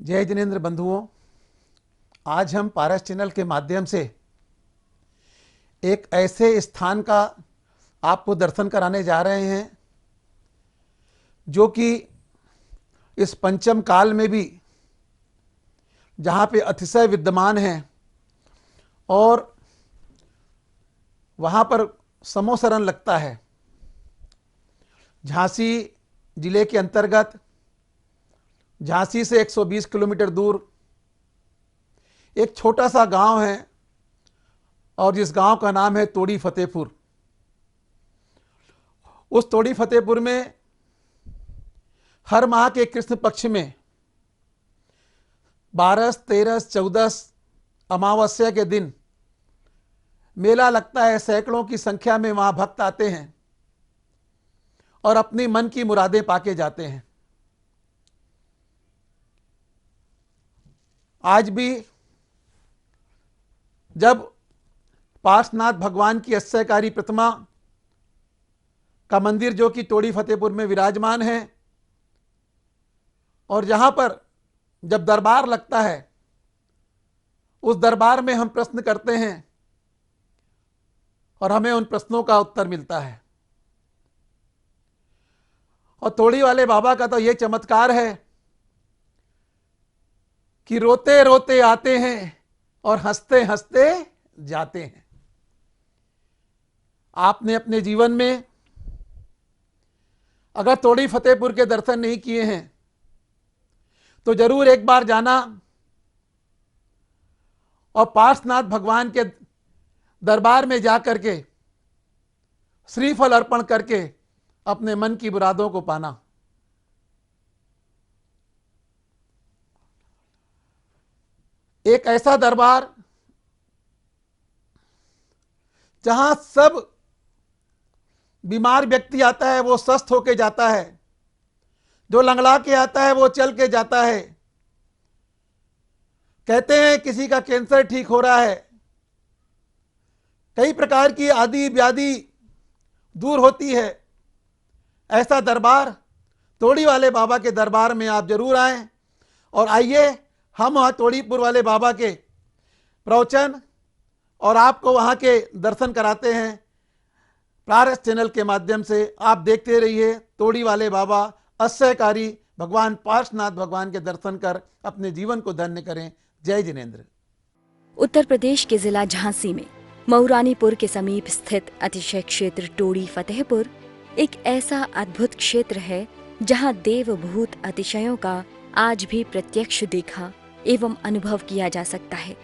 जय जिनेंद्र बंधुओं, आज हम पारस चैनल के माध्यम से एक ऐसे स्थान का आपको दर्शन कराने जा रहे हैं जो कि इस पंचम काल में भी जहाँ पे अतिशय विद्यमान है और वहाँ पर समोसरण लगता है। झांसी जिले के अंतर्गत झांसी से 120 किलोमीटर दूर एक छोटा सा गांव है और जिस गांव का नाम है तोड़ी फतेहपुर। उस तोड़ी फतेहपुर में हर माह के कृष्ण पक्ष में 12, 13, 14 अमावस्या के दिन मेला लगता है। सैकड़ों की संख्या में वहां भक्त आते हैं और अपनी मन की मुरादें पाके जाते हैं। आज भी जब पार्श्वनाथ भगवान की अश्चर्यकारी प्रतिमा का मंदिर जो कि तोड़ी फतेहपुर में विराजमान है और जहां पर जब दरबार लगता है उस दरबार में हम प्रश्न करते हैं और हमें उन प्रश्नों का उत्तर मिलता है। और तोड़ी वाले बाबा का तो यह चमत्कार है कि रोते रोते आते हैं और हंसते हंसते जाते हैं। आपने अपने जीवन में अगर तोड़ी फतेहपुर के दर्शन नहीं किए हैं तो जरूर एक बार जाना और पार्श्वनाथ भगवान के दरबार में जाकर के श्रीफल अर्पण करके अपने मन की मुरादों को पाना। एक ऐसा दरबार जहां सब बीमार व्यक्ति आता है वो स्वस्थ होके जाता है, जो लंगड़ा के आता है वो चल के जाता है। कहते हैं किसी का कैंसर ठीक हो रहा है, कई प्रकार की आदि व्याधि दूर होती है। ऐसा दरबार तोड़ी वाले बाबा के दरबार में आप जरूर आएं और आइए हम वहाँ तोड़ीपुर वाले बाबा के प्रवचन और आपको वहाँ के दर्शन कराते हैं पारस चैनल के माध्यम से। आप देखते रहिए तोड़ी वाले बाबा अश्चर्यकारी भगवान पार्श्वनाथ भगवान के दर्शन कर अपने जीवन को धन्य करें। जय जिनेंद्र। उत्तर प्रदेश के जिला झांसी में मऊरानीपुर के समीप स्थित अतिशय क्षेत्र तोड़ी फतेहपुर एक ऐसा अद्भुत क्षेत्र है जहां देवभूत अतिशयों का आज भी प्रत्यक्ष देखा एवं अनुभव किया जा सकता है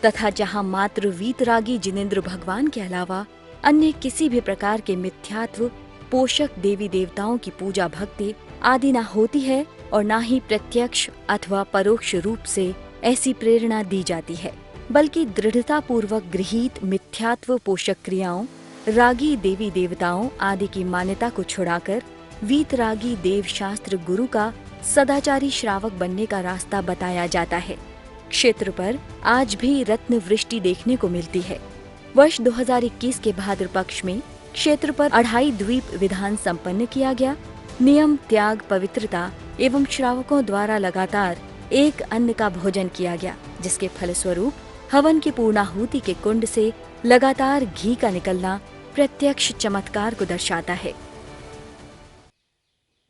तथा जहां मात्र वीतरागी जिनेंद्र भगवान के अलावा अन्य किसी भी प्रकार के मिथ्यात्व पोषक देवी देवताओं की पूजा भक्ति आदि न होती है और न ही प्रत्यक्ष अथवा परोक्ष रूप से ऐसी प्रेरणा दी जाती है, बल्कि दृढ़ता पूर्वक गृहीत मिथ्यात्व पोषक क्रियाओं रागी देवी देवताओं आदि की मान्यता को छुड़ाकर वीतरागी देव शास्त्र गुरु का सदाचारी श्रावक बनने का रास्ता बताया जाता है। क्षेत्र पर आज भी रत्न वृष्टि देखने को मिलती है। वर्ष 2021 के भाद्र पक्ष में क्षेत्र पर अढ़ाई द्वीप विधान संपन्न किया गया। नियम त्याग पवित्रता एवं श्रावकों द्वारा लगातार एक अन्न का भोजन किया गया, जिसके फलस्वरूप हवन की पूर्णाहुति के कुंड से लगातार घी का निकलना प्रत्यक्ष चमत्कार को दर्शाता है।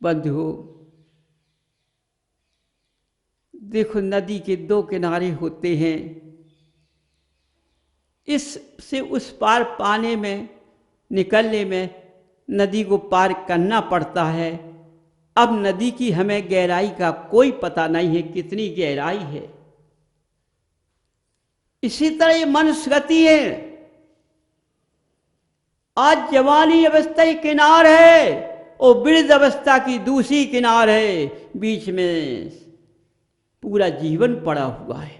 बंधुओं, देखो नदी के दो किनारे होते हैं, इस से उस पार पाने में निकलने में नदी को पार करना पड़ता है। अब नदी की हमें गहराई का कोई पता नहीं है, कितनी गहराई है। इसी तरह ये मनुष्य गति है। आज जवानी अवस्था की किनार है और वृद्ध अवस्था की दूसरी किनार है, बीच में पूरा जीवन पड़ा हुआ है।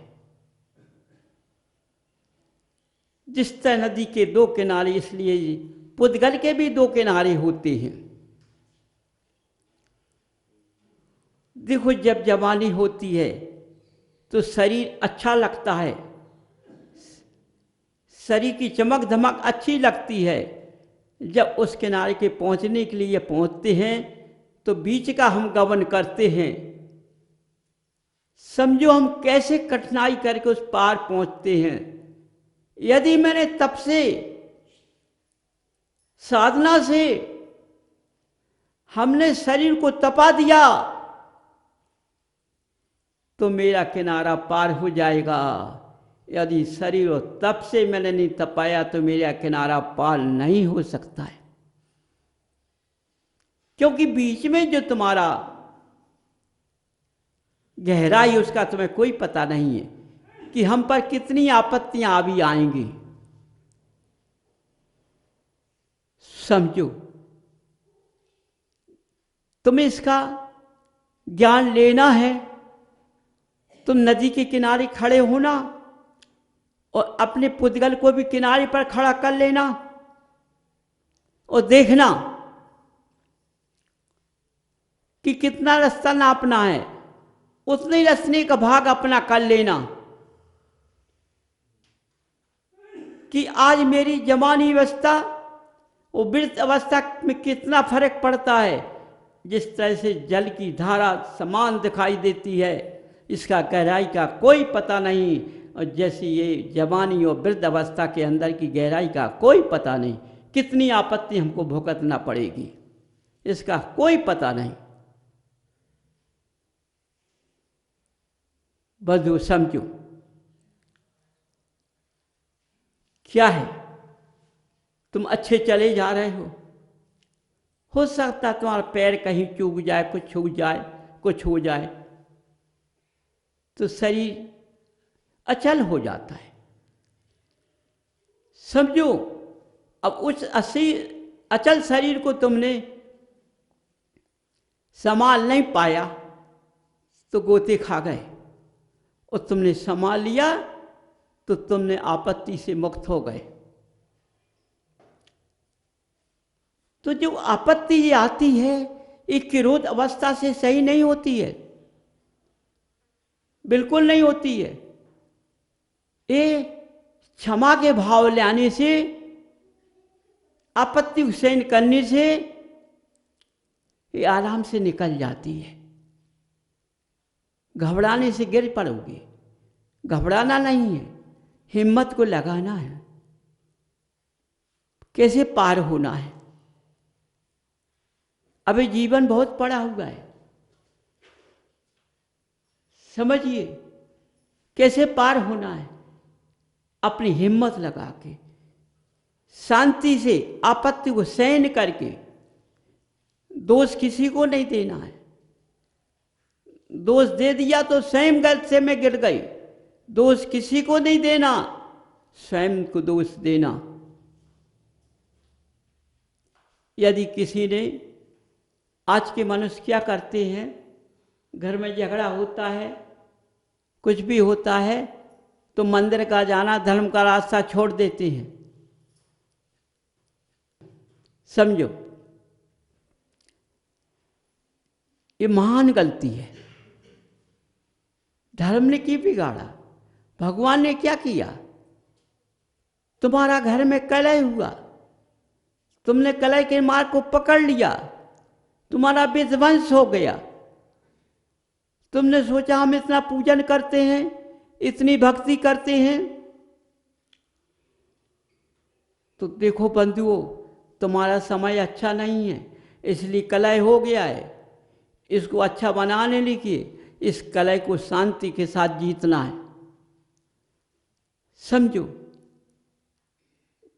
जिस तरह नदी के दो किनारे, इसलिए पुद्गल के भी दो किनारे होते हैं। देखो, जब जवानी होती है तो शरीर अच्छा लगता है, शरीर की चमक धमक अच्छी लगती है। जब उस किनारे के पहुंचने के लिए पहुंचते हैं तो बीच का हम गमन करते हैं। समझो हम कैसे कठिनाई करके उस पार पहुंचते हैं। यदि मैंने तप से, साधना से हमने शरीर को तपा दिया तो मेरा किनारा पार हो जाएगा। यदि शरीर और तप से मैंने नहीं तपाया तो मेरा किनारा पार नहीं हो सकता है, क्योंकि बीच में जो तुम्हारा गहराई उसका तुम्हें कोई पता नहीं है कि हम पर कितनी आपत्तियां अभी आएंगी। समझो, तुम्हें इसका ज्ञान लेना है। तुम नदी के किनारे खड़े होना और अपने पुद्गल को भी किनारे पर खड़ा कर लेना और देखना कि कितना रास्ता नापना है, उतने ही रस्ते का भाग अपना कर लेना कि आज मेरी जवानी अवस्था और वृद्ध अवस्था में कितना फर्क पड़ता है। जिस तरह से जल की धारा समान दिखाई देती है, इसका गहराई का कोई पता नहीं, और जैसे ये जवानी और वृद्ध अवस्था के अंदर की गहराई का कोई पता नहीं। कितनी आपत्ति हमको भुगतना पड़ेगी, इसका कोई पता नहीं। बंधु समझो, क्या है, तुम अच्छे चले जा रहे हो सकता है तुम्हारा पैर कहीं चूक जाए, कुछ छू जाए, कुछ हो जाए तो शरीर अचल हो जाता है। समझो, अब उस अचल शरीर को तुमने संभाल नहीं पाया तो गोते खा गए, और तुमने संभाल लिया तो तुमने आपत्ति से मुक्त हो गए। तो जो आपत्ति ये आती है, ये किरोध अवस्था से सही नहीं होती है, बिल्कुल नहीं होती है। ये क्षमा के भाव लाने से, आपत्ति सहन करने से ये आराम से निकल जाती है। घबराने से गिर पड़ोगे, घबराना नहीं है, हिम्मत को लगाना है। कैसे पार होना है, अभी जीवन बहुत पड़ा हुआ है, समझिए कैसे पार होना है। अपनी हिम्मत लगा के, शांति से आपत्ति को सहन करके, दोष किसी को नहीं देना है। दोष दे दिया तो स्वयं गलत में गिर गई। दोष किसी को नहीं देना, स्वयं को दोष देना। यदि किसी ने, आज के मनुष्य क्या करते हैं, घर में झगड़ा होता है, कुछ भी होता है तो मंदिर का जाना, धर्म का रास्ता छोड़ देते हैं। समझो, ये महान गलती है। धर्म ने क्यों बिगाड़ा, भगवान ने क्या किया? तुम्हारा घर में कलह हुआ, तुमने कलह के मार्ग को पकड़ लिया, तुम्हारा विध्वंस हो गया। तुमने सोचा हम इतना पूजन करते हैं, इतनी भक्ति करते हैं, तो देखो बंधुओं, तुम्हारा समय अच्छा नहीं है, इसलिए कलह हो गया है। इसको अच्छा बनाने के लिए इस कलह को शांति के साथ जीतना है। समझो,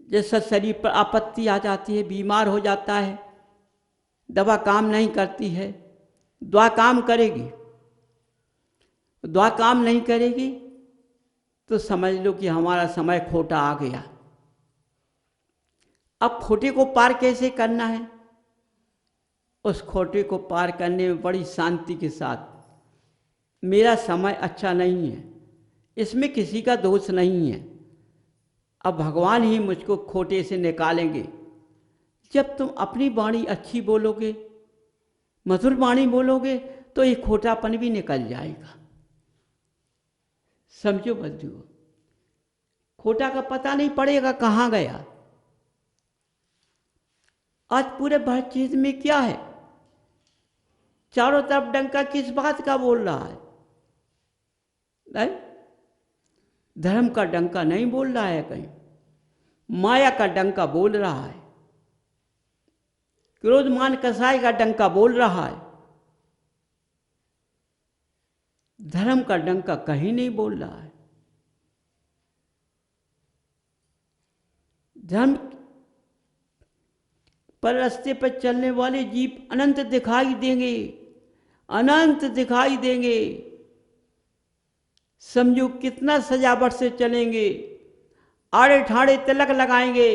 जैसा शरीर पर आपत्ति आ जाती है, बीमार हो जाता है, दवा काम नहीं करती है, दुआ काम करेगी। दुआ काम नहीं करेगी तो समझ लो कि हमारा समय खोटा आ गया। अब खोटे को पार कैसे करना है? उस खोटे को पार करने में बड़ी शांति के साथ, मेरा समय अच्छा नहीं है, इसमें किसी का दोष नहीं है, अब भगवान ही मुझको खोटे से निकालेंगे। जब तुम अपनी वाणी अच्छी बोलोगे, मधुर वाणी बोलोगे, तो ये खोटापन भी निकल जाएगा। समझो बंधुओं, खोटा का पता नहीं पड़ेगा कहाँ गया। आज पूरे भारत चीज में क्या है, चारों तरफ डंका किस बात का बोल रहा है? नहीं? धर्म का डंका नहीं बोल रहा है, कहीं माया का डंका बोल रहा है, क्रोध मान कसाई का डंका बोल रहा है। धर्म का डंका कहीं नहीं बोल रहा है। धर्म पर रास्ते पर चलने वाले जीव अनंत दिखाई देंगे, अनंत दिखाई देंगे। समझो कितना सजावट से चलेंगे, आड़े ठाड़े तिलक लगाएंगे,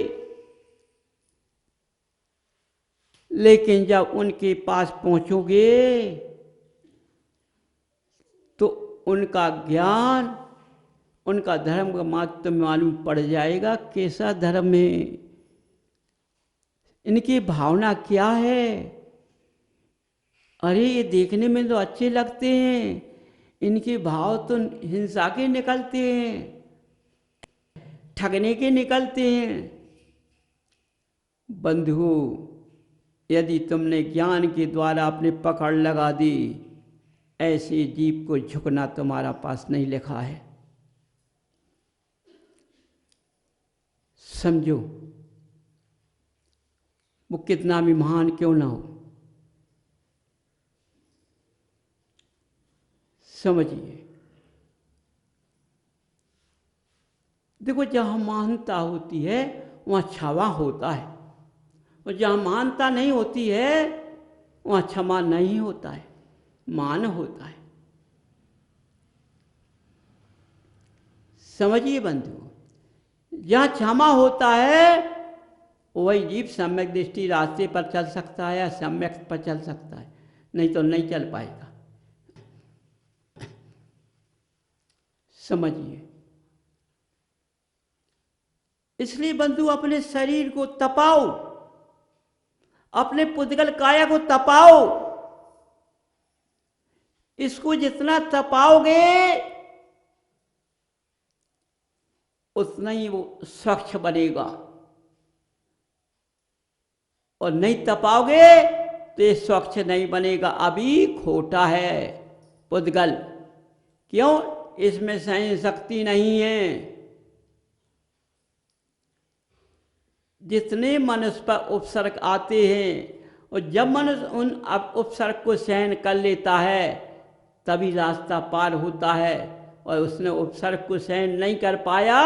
लेकिन जब उनके पास पहुंचोगे तो उनका ज्ञान, उनका धर्म का मार्ग तुम्हें मालूम पड़ जाएगा कैसा धर्म है, इनकी भावना क्या है। अरे ये देखने में तो अच्छे लगते हैं, इनके भाव तो हिंसा के निकलते हैं, ठगने के निकलते हैं। बंधु, यदि तुमने ज्ञान के द्वारा अपने पकड़ लगा दी, ऐसे जीव को झुकना तुम्हारा पास नहीं लिखा है। समझो, वो कितना भी महान क्यों ना हो, समझिए। देखो, जहाँ महानता होती है वहाँ क्षमा होता है, और जहाँ महानता नहीं होती है वहाँ क्षमा नहीं होता है, मान होता है। समझिए बंधु, जहाँ क्षमा होता है वही जीव सम्यक दृष्टि रास्ते पर चल सकता है या सम्यक पर चल सकता है, नहीं तो नहीं चल पाएगा। समझिए, इसलिए बंधु अपने शरीर को तपाओ, अपने पुद्गल काया को तपाओ। इसको जितना तपाओगे उतना ही वो स्वच्छ बनेगा, और नहीं तपाओगे तो ये स्वच्छ नहीं बनेगा, अभी खोटा है पुद्गल। क्यों? इसमें सहन शक्ति नहीं है। जितने मनुष्य पर उपसर्ग आते हैं, और जब मनुष्य उन उपसर्ग को सहन कर लेता है तभी रास्ता पार होता है, और उसने उपसर्ग को सहन नहीं कर पाया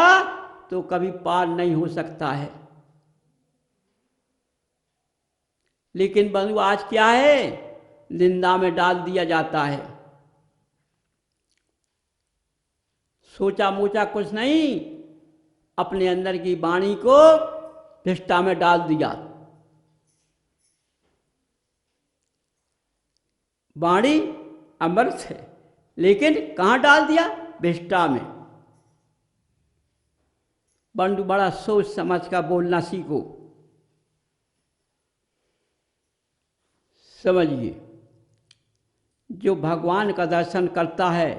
तो कभी पार नहीं हो सकता है। लेकिन बंधु, आज क्या है? निंदा में डाल दिया जाता है, सोचा मोचा कुछ नहीं, अपने अंदर की वाणी को भिष्टा में डाल दिया। वाणी अमृत है, लेकिन कहाँ डाल दिया? भिष्टा में। बंधु, बड़ा सोच समझ कर बोलना सीखो। समझिए, जो भगवान का दर्शन करता है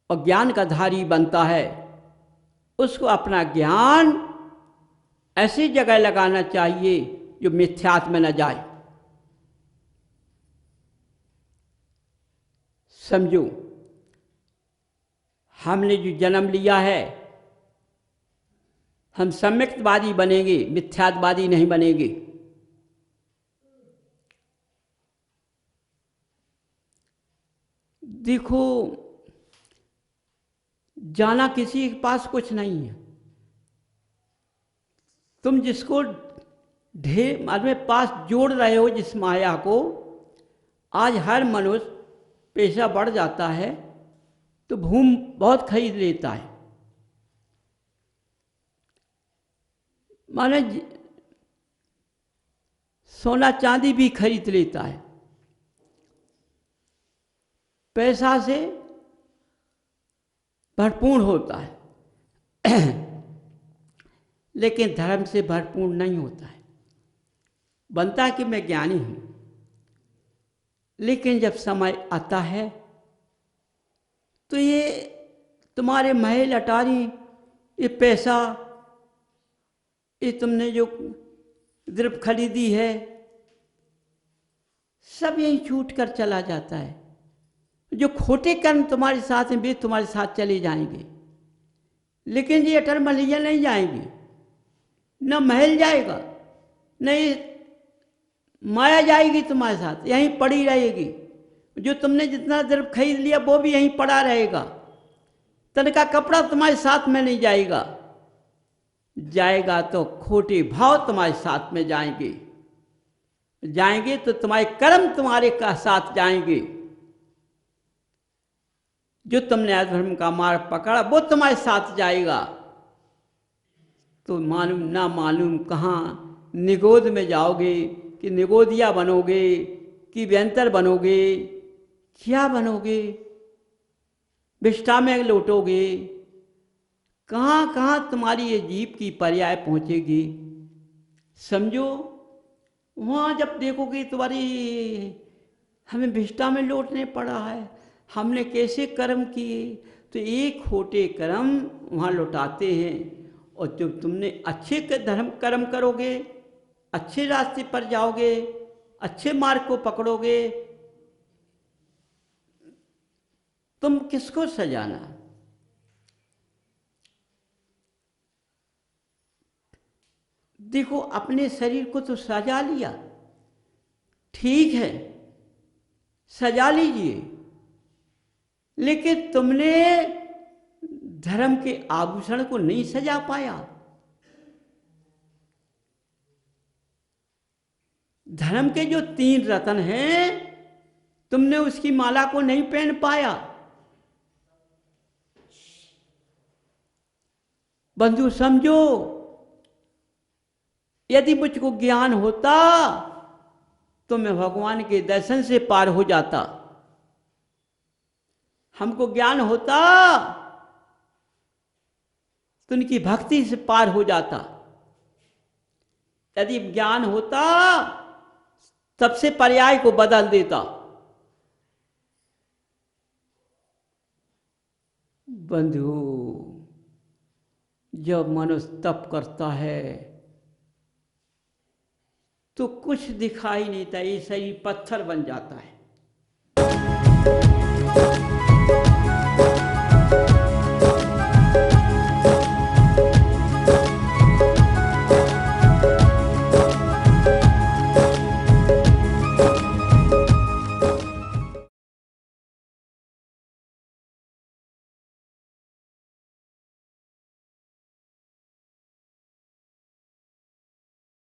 और ज्ञान का धारी बनता है, उसको अपना ज्ञान ऐसी जगह लगाना चाहिए जो मिथ्यात्व में न जाए। समझो, हमने जो जन्म लिया है, हम सम्यक्तवादी बनेंगे, मिथ्यात्ववादी नहीं बनेंगे। देखो, जाना किसी के पास कुछ नहीं है। तुम जिसको ढेर अपने पास जोड़ रहे हो, जिस माया को, आज हर मनुष्य पैसा बढ़ जाता है तो भूमि बहुत खरीद लेता है। माने सोना चांदी भी खरीद लेता है, पैसा से भरपूर होता है, लेकिन धर्म से भरपूर नहीं होता है। बनता है कि मैं ज्ञानी हूं, लेकिन जब समय आता है तो ये तुम्हारे महल अटारी, ये पैसा, ये तुमने जो द्रव्य खरीदी है, सब यहीं छूट कर चला जाता है। जो खोटे कर्म तुम्हारे साथ हैं वे तुम्हारे साथ चले जाएंगे, लेकिन ये अटल महलिया नहीं जाएंगे, न महल जाएगा, न ये माया जाएगी तुम्हारे साथ, यहीं पड़ी रहेगी। जो तुमने जितना द्रव्य खरीद लिया वो भी यहीं पड़ा रहेगा। तन का कपड़ा तुम्हारे साथ में नहीं जाएगा, जाएगा तो खोटे भाव तुम्हारे साथ में जाएंगे, जाएंगे तो तुम्हारे कर्म तुम्हारे का साथ जाएंगे। जो तुमने अधर्म का मार्ग पकड़ा वो तुम्हारे साथ जाएगा। तो मालूम ना मालूम कहाँ निगोद में जाओगे, कि निगोदिया बनोगे, कि व्यंतर बनोगे, क्या बनोगे, विष्ठा में लौटोगे, कहाँ कहाँ तुम्हारी ये जीव की पर्याय पहुँचेगी। समझो, वहाँ जब देखोगे तुम्हारी हमें विष्ठा में लौटने पड़ा है, हमने कैसे कर्म किए, तो एक खोटे कर्म वहाँ लौटाते हैं। और जब तुमने अच्छे धर्म कर्म करोगे, अच्छे रास्ते पर जाओगे, अच्छे मार्ग को पकड़ोगे, तुम किसको सजाना। देखो, अपने शरीर को तो सजा लिया, ठीक है, सजा लीजिए, लेकिन तुमने धर्म के आभूषण को नहीं सजा पाया, धर्म के जो 3 रत्न हैं तुमने उसकी माला को नहीं पहन पाया। बंधु समझो, यदि मुझको ज्ञान होता तो मैं भगवान के दर्शन से पार हो जाता, हमको ज्ञान होता तो उनकी भक्ति से पार हो जाता। यदि ज्ञान होता सबसे पर्याय को बदल देता। बंधु, जब मनुष्य तप करता है तो कुछ दिखाई नहीं देता, ये शरीर पत्थर बन जाता है।